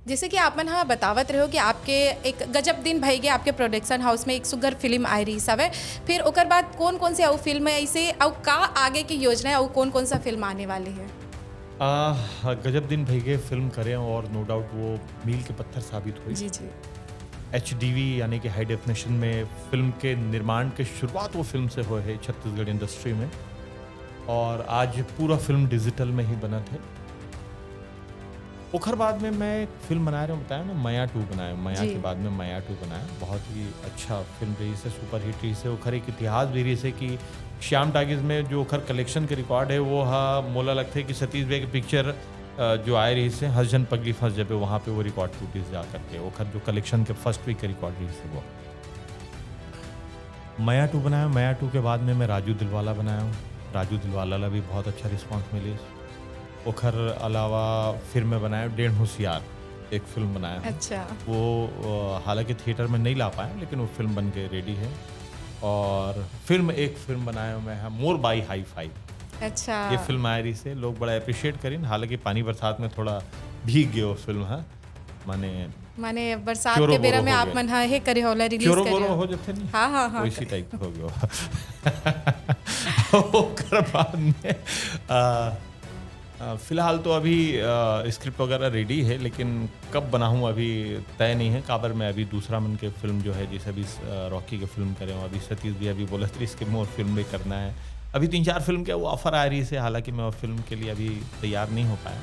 जैसे कि आप मन हाँ बतावत रहो कि आपके एक गजब दिन भई गए आपके प्रोडक्शन हाउस में एक सुगर फिल्म आई रही सवे, फिर ओकर बाद कौन कौन सी और फिल्म है ऐसे और का आगे की योजना है और कौन कौन सा फिल्म आने वाली है? गजब दिन भईगे फिल्म करें और नो डाउट वो मील के पत्थर साबित हुई। जी जी। एचडीवी यानी कि हाई डेफिनेशन में फिल्म के निर्माण के शुरुआत वो फिल्म से हुए है छत्तीसगढ़ इंडस्ट्री में, और आज पूरा फिल्म डिजिटल में ही बना थे। ओखर बाद में मैं एक फिल्म बना रहा हूँ, बताया ना माया 2 बनाया, माया जी। के बाद में माया 2 बनाया, बहुत ही अच्छा फिल्म रही से, सुपर हिट रही से। ओखर एक इतिहास भी रही से कि श्याम टाकीज में जो ओखर कलेक्शन के रिकॉर्ड है वो मोला लगता है कि सतीश भाई की पिक्चर जो आए रही से हसजन पगली फंस जब वहाँ पे वो रिकॉर्ड टूटी जा करके ओखर जो कलेक्शन के फर्स्ट वीक के रिकॉर्ड रही से वो माया 2 बनाया। माया 2 के बाद में मैं राजू दिलवाला बनाया हूँ। राजू दिलवाला ला भी बहुत अच्छा रिस्पॉन्स मिली। ओखर अलावा फिर मैं बनाया 1.5 होशियार, एक फिल्म बनाया हूँ। अच्छा। वो हालांकि थिएटर में नहीं ला पाया लेकिन वो फिल्म बन के रेडी है। और एक फिल्म बनाया हूँ मैं मोर बाई हाई फाई। अच्छा। ये फिल्म आई रही से लोग बड़ा अप्रिशिएट करें, हालांकि पानी बरसात में थोड़ा भीग गए वो फिल्म। हाँ माने बरसात के बेरा में आप मन हाँ हे करे होला रिलीज क्योरो करे बोरो हो जाते नहीं। हाँ हाँ हाँ वैसी टाइप हो गया। ओकर बाद में फिलहाल तो अभी स्क्रिप्ट वगैरह रेडी है, लेकिन कब बनाऊँ अभी तय नहीं है। काबर में अभी दूसरा मन के फिल्म जो है, जैसे अभी रॉकी के फिल्म करे हूँ, अभी सतीश भी अभी बोला था इसके मोर फिल्म भी करना है। अभी 3-4 फिल्म के वो ऑफर आ रही है, हालांकि मैं वो फिल्म के लिए अभी तैयार नहीं हो पाया।